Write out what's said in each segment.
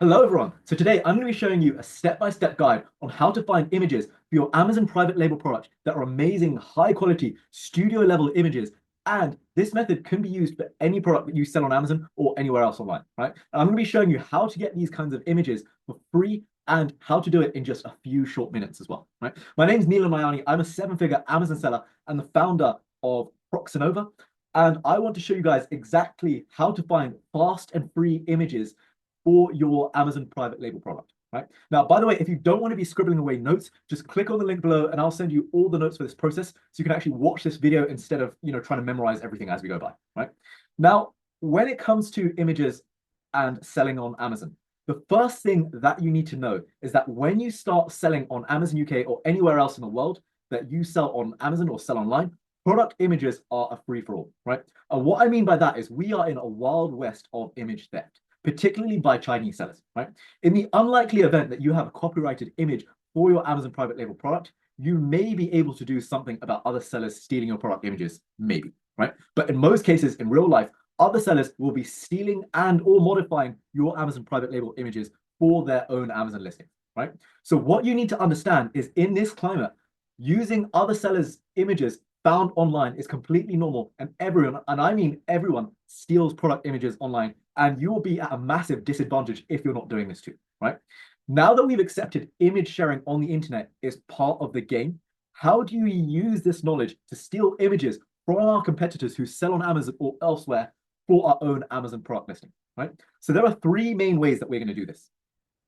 Hello everyone. So today I'm going to be showing you a step-by-step guide on how to find images for your Amazon private label product that are amazing, high quality, studio level images. And this method can be used for any product that you sell on Amazon or anywhere else online, right? And I'm going to be showing you how to get these kinds of images for free and how to do it in just a few short minutes as well, right? My name's Neelan Mayani. I'm a seven-figure Amazon seller and the founder of Proxinova. And I want to show you guys exactly how to find fast and free images for your Amazon private label product, right? Now, by the way, if you don't want to be scribbling away notes, just click on the link below and I'll send you all the notes for this process so you can actually watch this video instead of, trying to memorize everything as we go by, right? Now, when it comes to images and selling on Amazon, the first thing that you need to know is that when you start selling on Amazon UK or anywhere else in the world that you sell on Amazon or sell online, product images are a free-for-all, right? And what I mean by that is we are in a wild west of image theft, particularly by Chinese sellers, right? In the unlikely event that you have a copyrighted image for your Amazon private label product, you may be able to do something about other sellers stealing your product images, maybe, right? But in most cases, in real life, other sellers will be stealing and or modifying your Amazon private label images for their own Amazon listing, right? So what you need to understand is in this climate, using other sellers' images found online is completely normal, and everyone, and I mean everyone, steals product images online, and you will be at a massive disadvantage if you're not doing this too, right? Now that we've accepted image sharing on the internet is part of the game, how do you use this knowledge to steal images from our competitors who sell on Amazon or elsewhere for our own Amazon product listing, right? So there are three main ways that we're going to do this.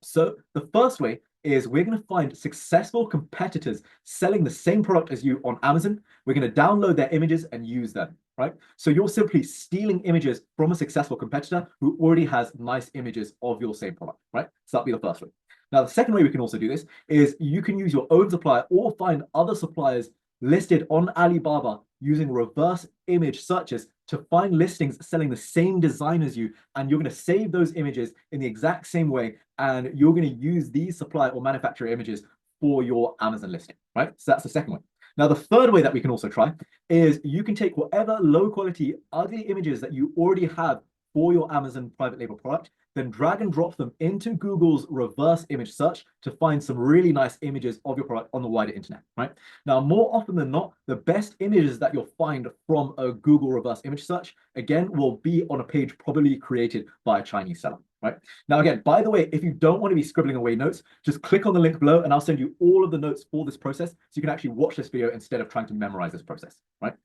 So the first way is we're going to find successful competitors selling the same product as you on Amazon. We're going to download their images and use them, right? So you're simply stealing images from a successful competitor who already has nice images of your same product, right? So that'll be the first way. Now, the second way we can also do this is you can use your own supplier or find other suppliers listed on Alibaba using reverse image searches to find listings selling the same design as you, and you're going to save those images in the exact same way, and you're going to use these supplier or manufacturer images for your Amazon listing, right? So that's the second one. Now, the third way that we can also try is you can take whatever low quality, ugly images that you already have for your Amazon private label product, then drag and drop them into Google's reverse image search to find some really nice images of your product on the wider internet, right? Now, more often than not, the best images that you'll find from a Google reverse image search, again, will be on a page probably created by a Chinese seller, right? Now, again, by the way, if you don't want to be scribbling away notes, just click on the link below and I'll send you all of the notes for this process so you can actually watch this video instead of trying to memorize this process, right?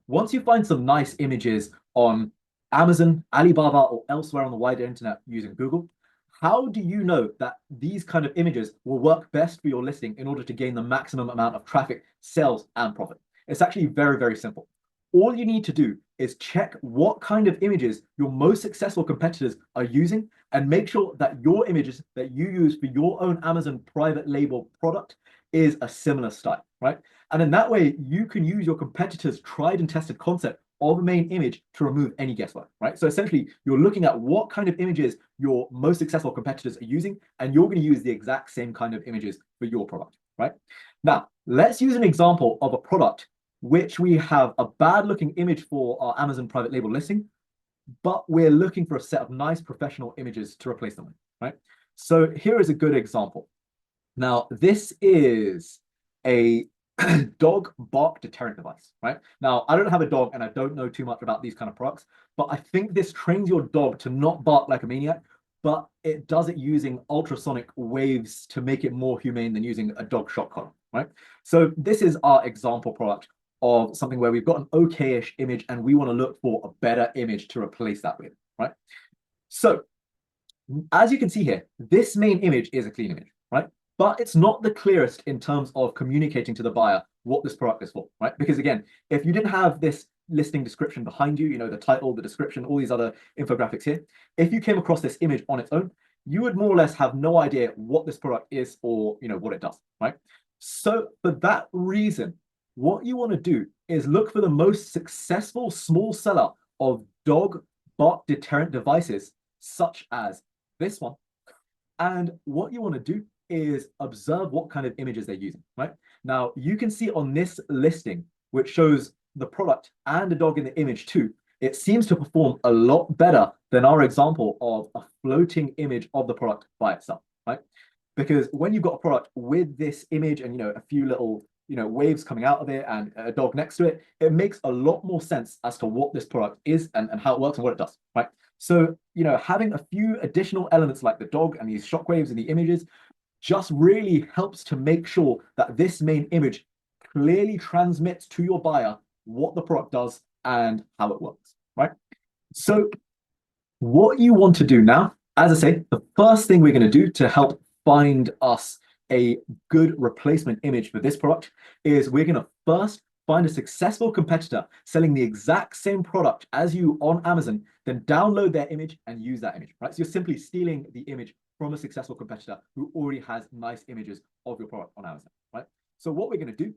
Once you find some nice images on Amazon, Alibaba, or elsewhere on the wider internet using Google, how do you know that these kind of images will work best for your listing in order to gain the maximum amount of traffic, sales, and profit? It's actually very, very simple. All you need to do is check what kind of images your most successful competitors are using and make sure that your images that you use for your own Amazon private label product is a similar style, right? And in that way, you can use your competitors' tried and tested concept of a main image to remove any guesswork, right? So essentially, you're looking at what kind of images your most successful competitors are using, and you're going to use the exact same kind of images for your product, right? Now, let's use an example of a product which we have a bad looking image for our Amazon private label listing, but we're looking for a set of nice professional images to replace them with, right? So here is a good example. Now, this is a dog bark deterrent device, right? Now, I don't have a dog and I don't know too much about these kind of products, but I think this trains your dog to not bark like a maniac, but it does it using ultrasonic waves to make it more humane than using a dog shock collar, right? So this is our example product of something where we've got an okay-ish image and we want to look for a better image to replace that with, right? So as you can see here, this main image is a clean image, right? But it's not the clearest in terms of communicating to the buyer what this product is for, right? Because again, if you didn't have this listing description behind you, the title, the description, all these other infographics here, if you came across this image on its own, you would more or less have no idea what this product is or, what it does, right? So for that reason, what you want to do is look for the most successful small seller of dog bark deterrent devices, such as this one. And what you want to do is observe what kind of images they're using, right? Now, you can see on this listing, which shows the product and a dog in the image too, it seems to perform a lot better than our example of a floating image of the product by itself, right? Because when you've got a product with this image and a few little waves coming out of it and a dog next to it, it makes a lot more sense as to what this product is and how it works and what it does, right? So having a few additional elements like the dog and these shockwaves and the images just really helps to make sure that this main image clearly transmits to your buyer what the product does and how it works, right? So what you want to do now, as I say, the first thing we're going to do to help find us a good replacement image for this product is we're going to first find a successful competitor selling the exact same product as you on Amazon, then download their image and use that image, right? So you're simply stealing the image from a successful competitor who already has nice images of your product on Amazon, right? So what we're going to do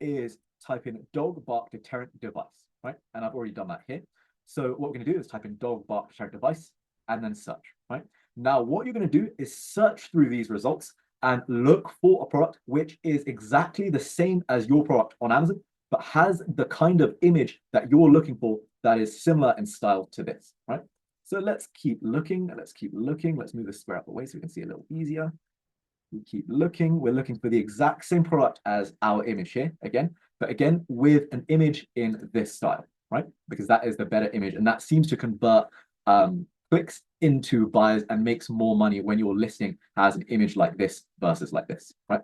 is type in dog bark deterrent device, right? And I've already done that here. So what we're going to do is type in dog bark deterrent device and then search, right? Now, what you're going to do is search through these results and look for a product which is exactly the same as your product on Amazon, but has the kind of image that you're looking for that is similar in style to this, right? So let's keep looking. Let's keep looking. Let's move this square out of the way so we can see a little easier. We keep looking. We're looking for the exact same product as our image here again, but again, with an image in this style, right? Because that is the better image. And that seems to convert clicks into buyers and makes more money when your listing has an image like this versus like this, right?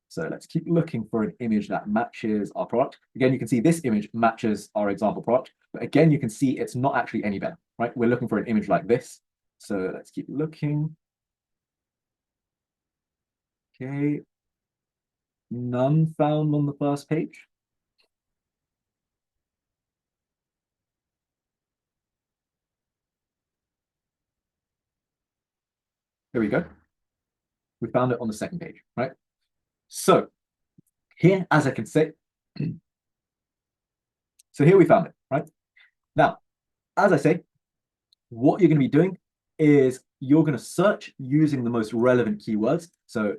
So let's keep looking for an image that matches our product. Again, you can see this image matches our example product, but again, you can see it's not actually any better, right? We're looking for an image like this. So let's keep looking. Okay. None found on the first page. Here we go. We found it on the second page, right? So here, as I can say, so here we found it, right? Now, as I say, what you're going to be doing is you're going to search using the most relevant keywords. So,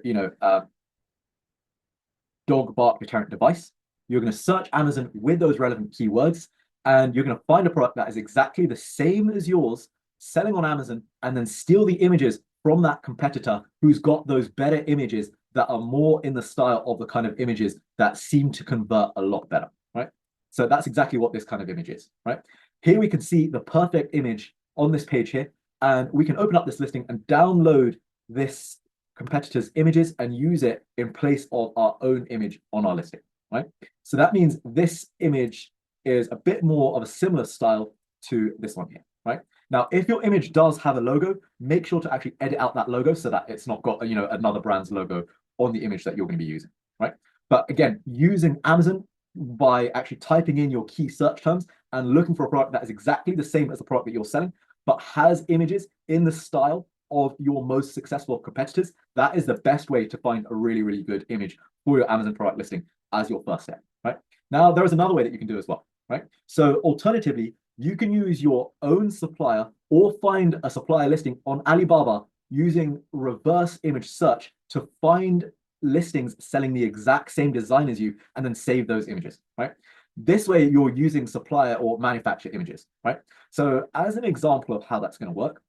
dog bark deterrent device. You're going to search Amazon with those relevant keywords, and you're going to find a product that is exactly the same as yours, selling on Amazon, and then steal the images from that competitor who's got those better images that are more in the style of the kind of images that seem to convert a lot better, right? So that's exactly what this kind of image is, right? Here we can see the perfect image on this page here, and we can open up this listing and download this competitors' images and use it in place of our own image on our listing, right? So that means this image is a bit more of a similar style to this one here, right? Now, if your image does have a logo, make sure to actually edit out that logo so that it's not got, another brand's logo on the image that you're going to be using, right? But again, using Amazon by actually typing in your key search terms and looking for a product that is exactly the same as the product that you're selling, but has images in the style of your most successful competitors, that is the best way to find a really, really good image for your Amazon product listing as your first step, right? Now, there is another way that you can do as well, right? So alternatively, you can use your own supplier or find a supplier listing on Alibaba using reverse image search to find listings selling the exact same design as you and then save those images, right? This way, you're using supplier or manufacturer images, right? So as an example of how that's going to work,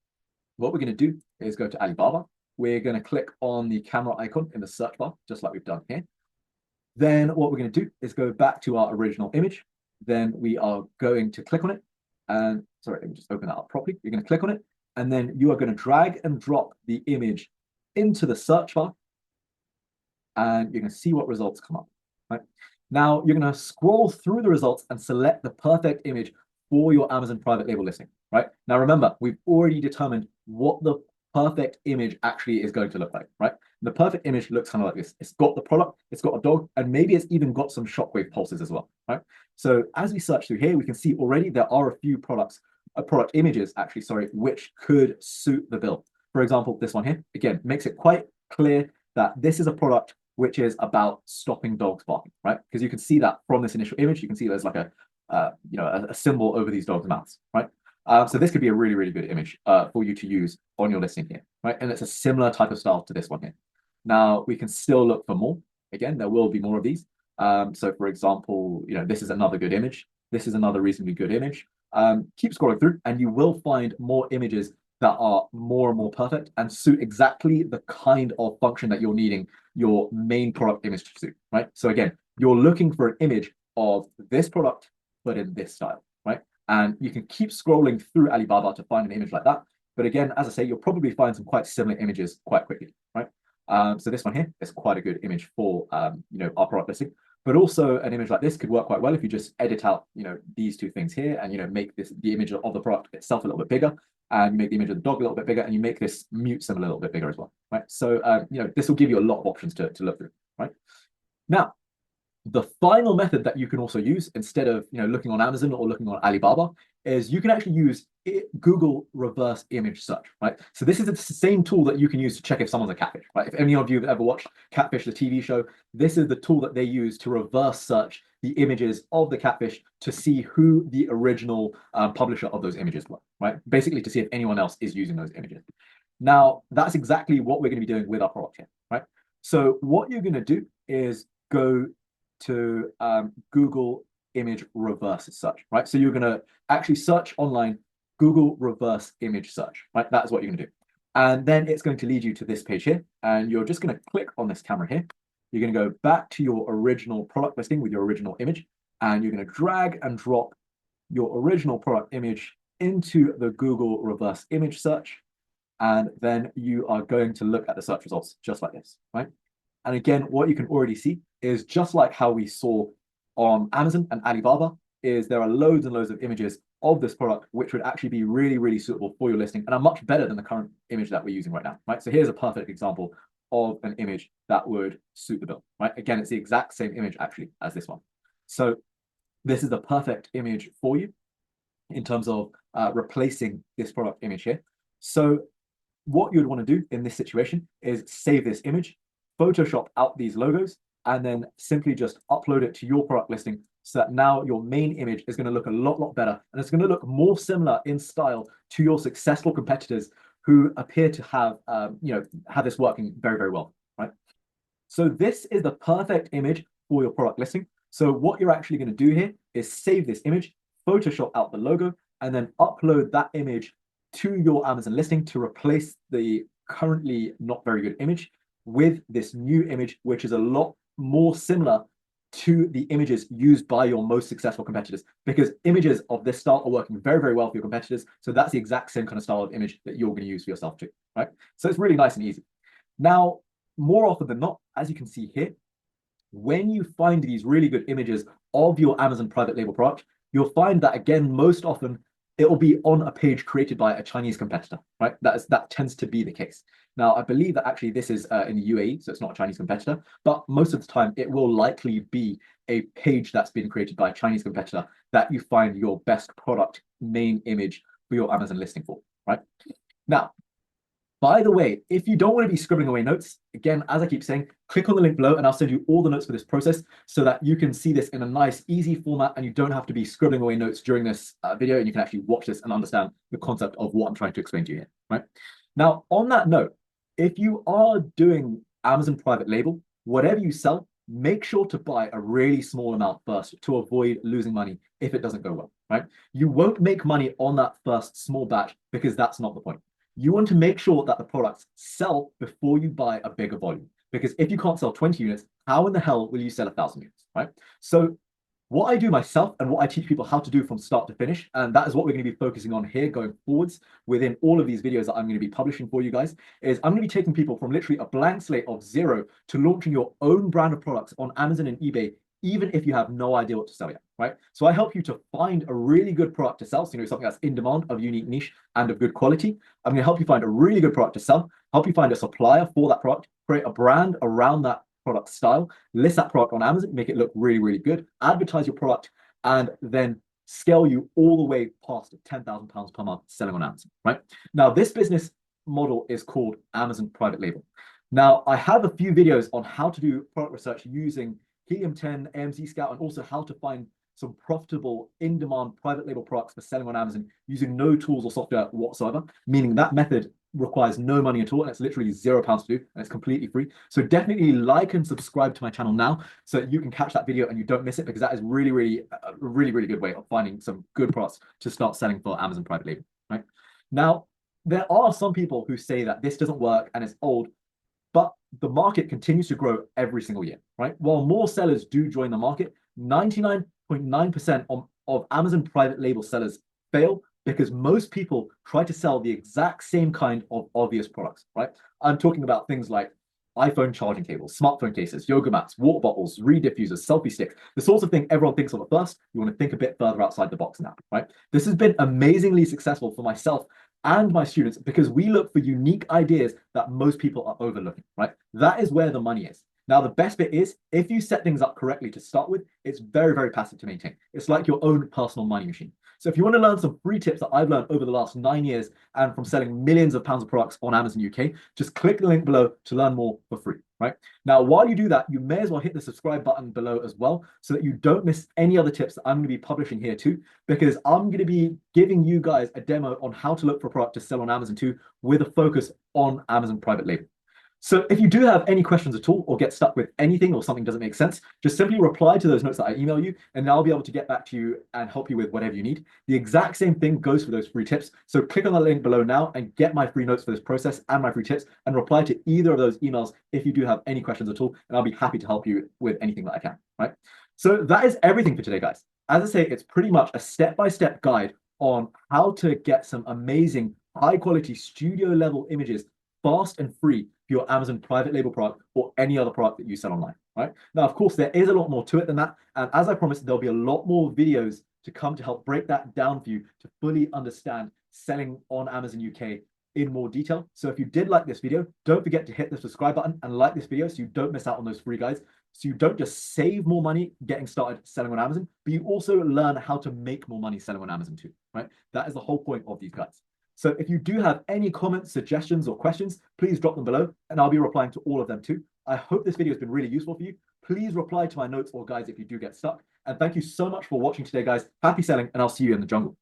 what we're going to do is go to Alibaba. We're going to click on the camera icon in the search bar, just like we've done here. Then what we're going to do is go back to our original image. Then we are going to click on it. And sorry, let me just open that up properly. You're going to click on it. And then you are going to drag and drop the image into the search bar. And you're going to see what results come up. Right? Now, you're going to scroll through the results and select the perfect image for your Amazon private label listing. Right? Now, remember, we've already determined what the perfect image actually is going to look like, right? The perfect image looks kind of like this. It's got the product, it's got a dog, and maybe it's even got some shockwave pulses as well, right? So as we search through here, we can see already there are a few product images, actually, sorry, which could suit the bill. For example, this one here, again, makes it quite clear that this is a product which is about stopping dogs barking, right? Because you can see that from this initial image, you can see there's like a symbol over these dogs' mouths, right? So this could be a really, really good image for you to use on your listing here, right? And it's a similar type of style to this one here. Now, we can still look for more. Again, there will be more of these. So for example, this is another good image. This is another reasonably good image. Keep scrolling through, and you will find more images that are more and more perfect and suit exactly the kind of function that you're needing your main product image to suit, right? So again, you're looking for an image of this product, but in this style, right? And you can keep scrolling through Alibaba to find an image like that. But again, as I say, you'll probably find some quite similar images quite quickly, right? So this one here is quite a good image for our product listing. But also an image like this could work quite well if you just edit out these two things here and make the image of the product itself a little bit bigger, and you make the image of the dog a little bit bigger, and you make this mute symbol a little bit bigger as well, right? So this will give you a lot of options to look through, right? Now, the final method that you can also use instead of looking on Amazon or looking on Alibaba is you can actually use Google reverse image search, right? So this is the same tool that you can use to check if someone's a catfish, right? If any of you have ever watched Catfish, the TV show, this is the tool that they use to reverse search the images of the catfish to see who the original publisher of those images were, right? Basically to see if anyone else is using those images. Now, that's exactly what we're going to be doing with our product here, right? So what you're going to do is go to Google image reverse search, right? So you're going to actually search online Google reverse image search, right? That's what you're going to do. And then it's going to lead you to this page here. And you're just going to click on this camera here. You're going to go back to your original product listing with your original image. And you're going to drag and drop your original product image into the Google reverse image search. And then you are going to look at the search results just like this, right? And again, what you can already see is just like how we saw on Amazon and Alibaba, is there are loads and loads of images of this product, which would actually be really, really suitable for your listing and are much better than the current image that we're using right now, right? So here's a perfect example of an image that would suit the bill, right? Again, it's the exact same image actually as this one. So this is the perfect image for you in terms of replacing this product image here. So what you'd want to do in this situation is save this image, Photoshop out these logos, and then simply just upload it to your product listing so that now your main image is going to look a lot better, and it's going to look more similar in style to your successful competitors who appear to have have this working very, very well, right? So this is the perfect image for your product listing. So what you're actually going to do here is save this image, Photoshop out the logo, and then upload that image to your Amazon listing to replace the currently not very good image with this new image, which is a lot more similar to the images used by your most successful competitors, because images of this style are working very, very well for your competitors. So that's the exact same kind of style of image that you're going to use for yourself too, right? So it's really nice and easy. Now, more often than not, as you can see here, when you find these really good images of your Amazon private label product, you'll find that again, most often it will be on a page created by a Chinese competitor, right? That tends to be the case. Now, I believe that actually this is in the UAE, so it's not a Chinese competitor, but most of the time it will likely be a page that's been created by a Chinese competitor that you find your best product main image for your Amazon listing for, right? Now, by the way, if you don't want to be scribbling away notes, again, as I keep saying, click on the link below and I'll send you all the notes for this process so that you can see this in a nice, easy format and you don't have to be scribbling away notes during this video, and you can actually watch this and understand the concept of what I'm trying to explain to you here, right? Now, on that note, if you are doing Amazon private label, whatever you sell, make sure to buy a really small amount first to avoid losing money if it doesn't go well, right? You won't make money on that first small batch because that's not the point. You want to make sure that the products sell before you buy a bigger volume. Because if you can't sell 20 units, how in the hell will you sell 1,000 units, right? So what I do myself and what I teach people how to do from start to finish, and that is what we're going to be focusing on here going forwards within all of these videos that I'm going to be publishing for you guys, is I'm going to be taking people from literally a blank slate of zero to launching your own brand of products on Amazon and eBay, even if you have no idea what to sell yet, right? So I help you to find a really good product to sell, so something that's in demand, of unique niche, and of good quality. I'm going to help you find a really good product to sell, help you find a supplier for that product, create a brand around that product style, list that product on Amazon, make it look really, really good, advertise your product, and then scale you all the way past £10,000 per month selling on Amazon, right? Now, this business model is called Amazon Private Label. Now, I have a few videos on how to do product research using Helium 10, AMZ Scout, and also how to find some profitable in-demand private label products for selling on Amazon using no tools or software whatsoever, meaning that method requires no money at all, and it's literally £0 to do, and it's completely free. So definitely like and subscribe to my channel now so that you can catch that video and you don't miss it, because that is really a really good way of finding some good products to start selling for Amazon private label, right? Now, there are some people who say that this doesn't work and it's old, but the market continues to grow every single year, right? While more sellers do join the market, 99.9% of Amazon private label sellers fail because most people try to sell the exact same kind of obvious products, right? I'm talking about things like iPhone charging cables, smartphone cases, yoga mats, water bottles, reed diffusers, selfie sticks, the sorts of thing everyone thinks of at first. You want to think a bit further outside the box now, right? This has been amazingly successful for myself and my students because we look for unique ideas that most people are overlooking, right? That is where the money is. Now, the best bit is if you set things up correctly to start with, it's very passive to maintain. It's like your own personal money machine. So if you want to learn some free tips that I've learned over the last 9 years and from selling millions of pounds of products on Amazon UK, just click the link below to learn more for free, right? Now, while you do that, you may as well hit the subscribe button below as well so that you don't miss any other tips that I'm going to be publishing here too, because I'm going to be giving you guys a demo on how to look for a product to sell on Amazon too, with a focus on Amazon private label. So if you do have any questions at all or get stuck with anything or something doesn't make sense, just simply reply to those notes that I email you and I'll be able to get back to you and help you with whatever you need. The exact same thing goes for those free tips. So click on the link below now and get my free notes for this process and my free tips and reply to either of those emails if you do have any questions at all, and I'll be happy to help you with anything that I can, right? So that is everything for today, guys. As I say, it's pretty much a step-by-step guide on how to get some amazing high-quality studio level images fast and free for your Amazon private label product or any other product that you sell online, right? Now, of course, there is a lot more to it than that. And as I promised, there'll be a lot more videos to come to help break that down for you to fully understand selling on Amazon UK in more detail. So if you did like this video, don't forget to hit the subscribe button and like this video so you don't miss out on those free guides. So you don't just save more money getting started selling on Amazon, but you also learn how to make more money selling on Amazon too, right? That is the whole point of these guides. So if you do have any comments, suggestions, or questions, please drop them below and I'll be replying to all of them too. I hope this video has been really useful for you. Please reply to my notes or guides if you do get stuck. And thank you so much for watching today, guys. Happy selling, and I'll see you in the jungle.